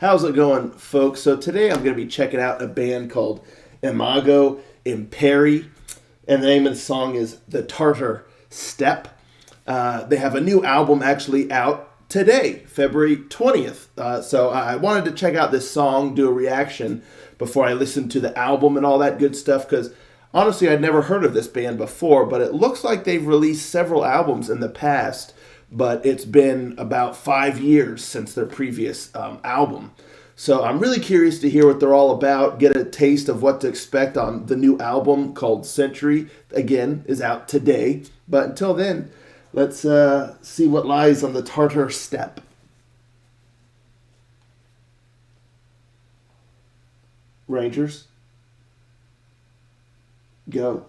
How's it going, folks? So today I'm going to be checking out a band called Imago Imperii, and the name of the song is the Tartar Steppe. They have a new album actually out today, February 20th. So I wanted to check out this song, do a reaction before I listened to the album and all that good stuff, because honestly I'd never heard of this band before, but it looks like they've released several albums in the past, but it's been about 5 years since their previous album. So I'm really curious to hear what they're all about, get a taste of what to expect on the new album called Century. Again, is out today. But until then, let's see what lies on the Tartar Steppe. Rangers, go.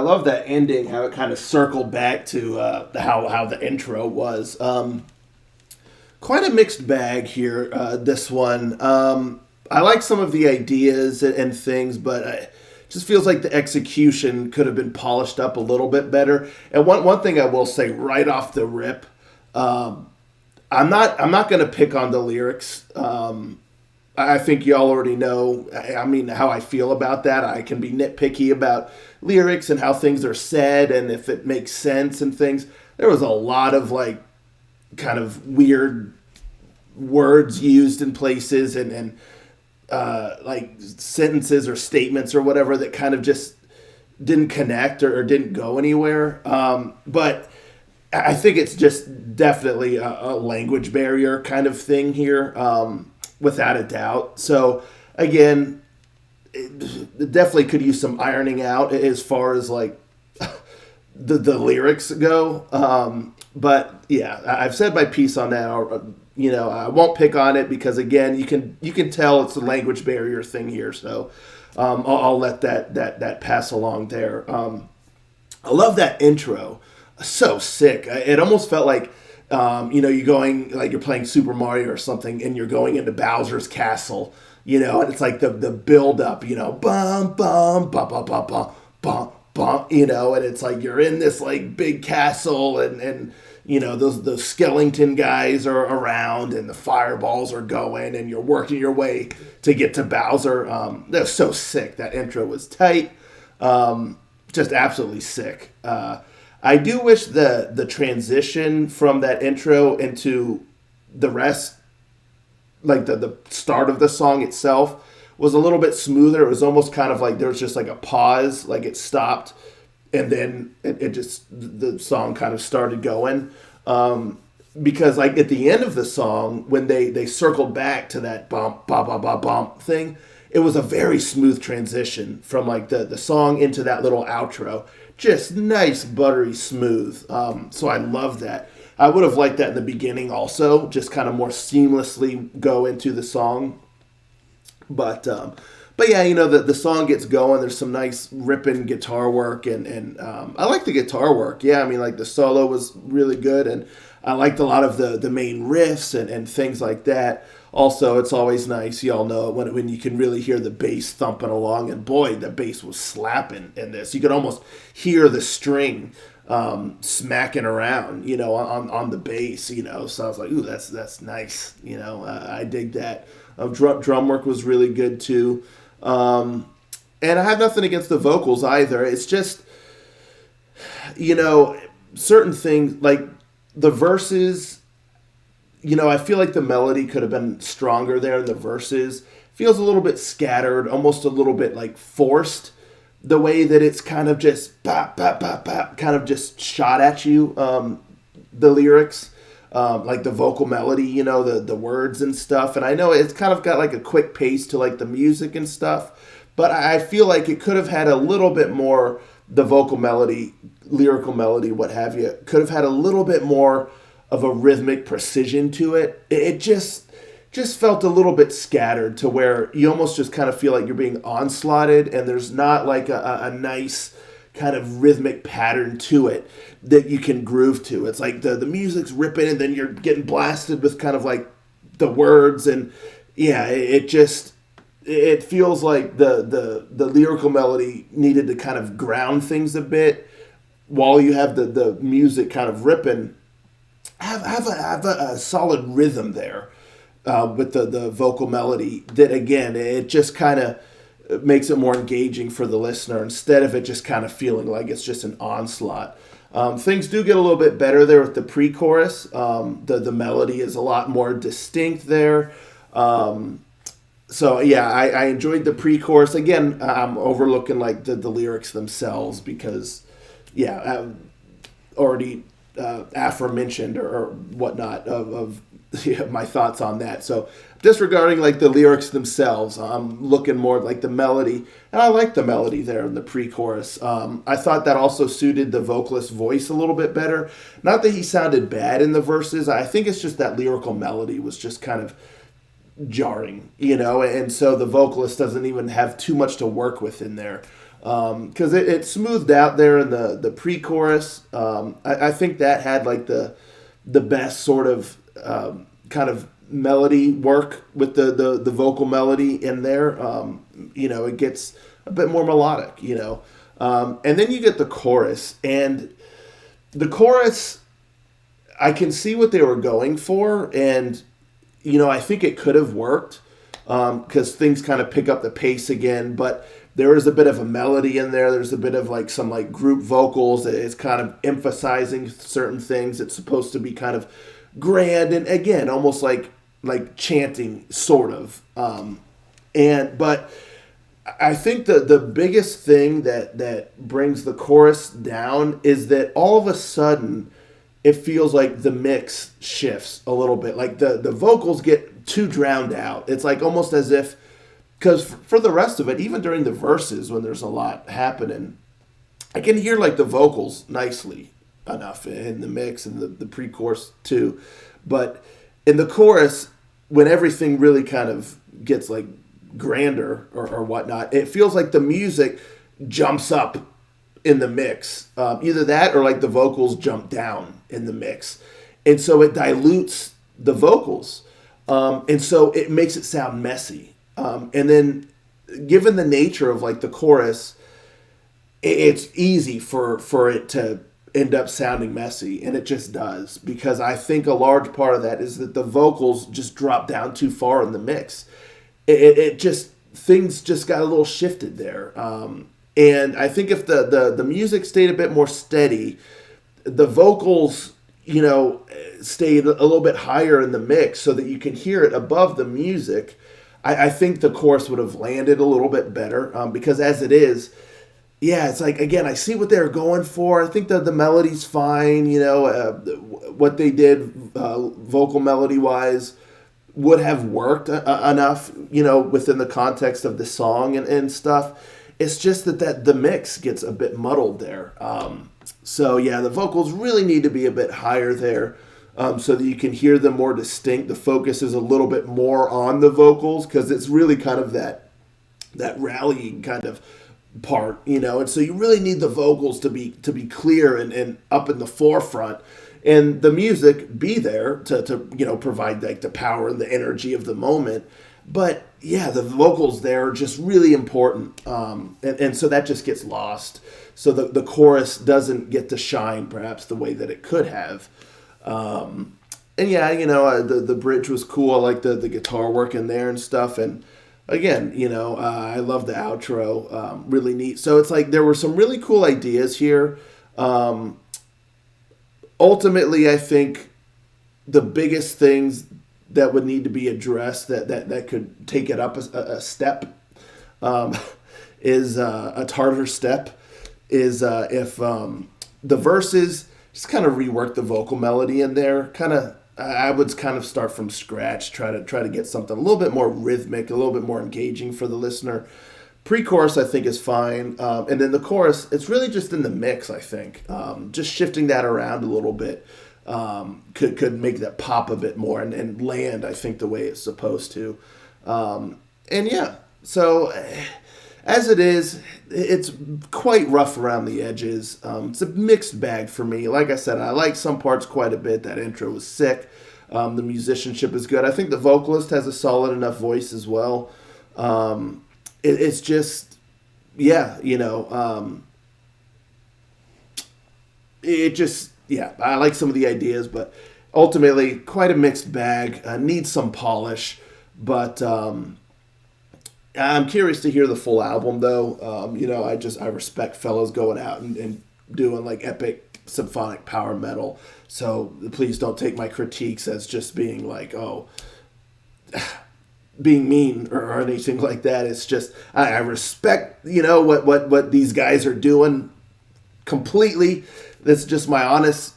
love that ending, how it kind of circled back to how the intro was. Quite a mixed bag here, this one. I like some of the ideas and things, but it just feels like the execution could have been polished up a little bit better. And one thing I will say right off the rip, I'm not going to pick on the lyrics. I think y'all already know, I mean, how I feel about that. I can be nitpicky about lyrics and how things are said and if it makes sense and things. There was a lot of like kind of weird words used in places and like sentences or statements or whatever that kind of just didn't connect or didn't go anywhere. But I think it's just definitely a language barrier kind of thing here, without a doubt. So again, it definitely could use some ironing out as far as like the lyrics go. But yeah, I've said my piece on that. I won't pick on it because again, you can tell it's a language barrier thing here. So I'll let that pass along there. I love that intro. So sick. It almost felt like, you're going, like you're playing Super Mario or something and you're going into Bowser's castle, and it's like the build up, bum, bum, bum, bum, bum, bum, bum, bum, and it's like you're in this like big castle and those skeleton guys are around and the fireballs are going and you're working your way to get to Bowser. That was so sick. That intro was tight. Just absolutely sick. I do wish the transition from that intro into the rest, like the start of the song itself, was a little bit smoother. It was almost kind of like there was just like a pause, like it stopped, and then it just, the song kind of started going. Because like at the end of the song, when they circled back to that bump, ba ba ba bump thing, it was a very smooth transition from like the song into that little outro. Just nice, buttery smooth. So I love that. I would have liked that in the beginning also, just kind of more seamlessly go into the song. But yeah, the song gets going. There's some nice ripping guitar work, and I like the guitar work. Yeah, I mean, like the solo was really good, and I liked a lot of the main riffs and things like that. Also, it's always nice, y'all know, when you can really hear the bass thumping along, and boy, the bass was slapping in this. You could almost hear the string smacking around, on the bass, So I was like, ooh, that's nice, I dig that. Drum work was really good too. And I have nothing against the vocals either. It's just, certain things, like the verses, I feel like the melody could have been stronger there in the verses. Feels a little bit scattered, almost a little bit like forced. The way that it's kind of just bop, bop, bop, bop, kind of just shot at you, the lyrics. Like the vocal melody, the words and stuff. And I know it's kind of got like a quick pace to like the music and stuff, but I feel like it could have had a little bit more, the vocal melody, lyrical melody, what have you, could have had a little bit more of a rhythmic precision to it. It just felt a little bit scattered to where you almost just kind of feel like you're being onslaughted and there's not like a nice kind of rhythmic pattern to it that you can groove to. It's like the music's ripping and then you're getting blasted with kind of like the words, and yeah, it feels like the lyrical melody needed to kind of ground things a bit while you have the music kind of ripping. Have a solid rhythm there with the vocal melody that, again, it just kind of makes it more engaging for the listener instead of it just kind of feeling like it's just an onslaught. Things do get a little bit better there with the pre-chorus. The melody is a lot more distinct there. So yeah, I enjoyed the pre-chorus. Again, I'm overlooking like the lyrics themselves because, yeah, I've already aforementioned or whatnot of my thoughts on that. So disregarding like the lyrics themselves, I'm looking more like the melody, and I like the melody there in the pre-chorus. I thought that also suited the vocalist's voice a little bit better. Not that he sounded bad in the verses. I think it's just that lyrical melody was just kind of jarring, and so the vocalist doesn't even have too much to work with in there. because it smoothed out there in the pre-chorus. I think that had like the best sort of kind of melody work with the vocal melody in there. It gets a bit more melodic, and then you get the chorus, and the chorus, I can see what they were going for, and I think it could have worked because things kind of pick up the pace again, but there is a bit of a melody in there. There's a bit of like some like group vocals. It's kind of emphasizing certain things. It's supposed to be kind of grand and again almost like chanting sort of. But I think the biggest thing that brings the chorus down is that all of a sudden it feels like the mix shifts a little bit. Like the vocals get too drowned out. It's like almost as if, because for the rest of it, even during the verses when there's a lot happening, I can hear like the vocals nicely enough in the mix and the pre-chorus too. But in the chorus, when everything really kind of gets like grander or whatnot, it feels like the music jumps up in the mix. Either that or like the vocals jump down in the mix. And so it dilutes the vocals. And so it makes it sound messy. And then given the nature of like the chorus, it's easy for it to end up sounding messy, and it just does, because I think a large part of that is that the vocals just drop down too far in the mix. It just, things just got a little shifted there. And I think if the music stayed a bit more steady, the vocals, stayed a little bit higher in the mix so that you can hear it above the music, I think the chorus would have landed a little bit better, because as it is, yeah, it's like, again, I see what they're going for. I think the melody's fine, what they did vocal melody-wise would have worked enough, within the context of the song and stuff. It's just that the mix gets a bit muddled there. So, yeah, the vocals really need to be a bit higher there. So that you can hear them more distinct. The focus is a little bit more on the vocals because it's really kind of that rallying kind of part, and so you really need the vocals to be clear and up in the forefront, and the music be there to provide like the power and the energy of the moment. But yeah, the vocals there are just really important, and so that just gets lost. So the chorus doesn't get to shine perhaps the way that it could have. And yeah, the bridge was cool. I like the guitar work in there and stuff. And again, I love the outro. Really neat. So it's like there were some really cool ideas here. Ultimately, I think the biggest things that would need to be addressed that could take it up a step is a Tartar step. Is if the verses just kind of rework the vocal melody in there. I would kind of start from scratch, try to get something a little bit more rhythmic, a little bit more engaging for the listener. Pre-chorus, I think, is fine, and then the chorus, it's really just in the mix. I think just shifting that around a little bit could make that pop a bit more and land, I think, the way it's supposed to. And yeah, so as it is, it's quite rough around the edges. It's a mixed bag for me. Like I said, I like some parts quite a bit. That intro was sick. The musicianship is good. I think the vocalist has a solid enough voice as well. It's just, yeah, I like some of the ideas, but ultimately quite a mixed bag. Needs some polish, but I'm curious to hear the full album, though. I respect fellows going out and doing like epic symphonic power metal. So please don't take my critiques as just being like, being mean or anything like that. It's just I respect what these guys are doing completely. That's just my honest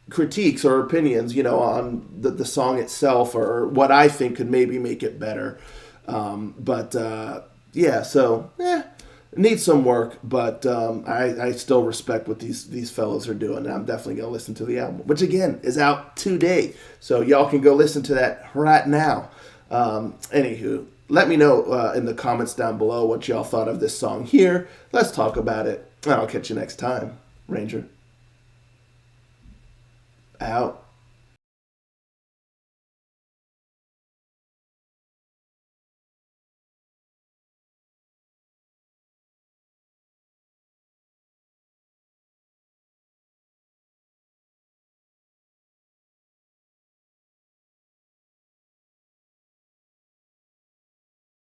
critiques or opinions, on the song itself or what I think could maybe make it better. It needs some work, but I still respect what these fellows are doing, and I'm definitely going to listen to the album, which, again, is out today. So y'all can go listen to that right now. Anywho, Let me know in the comments down below what y'all thought of this song here. Let's talk about it. I'll catch you next time. Ranger. Out.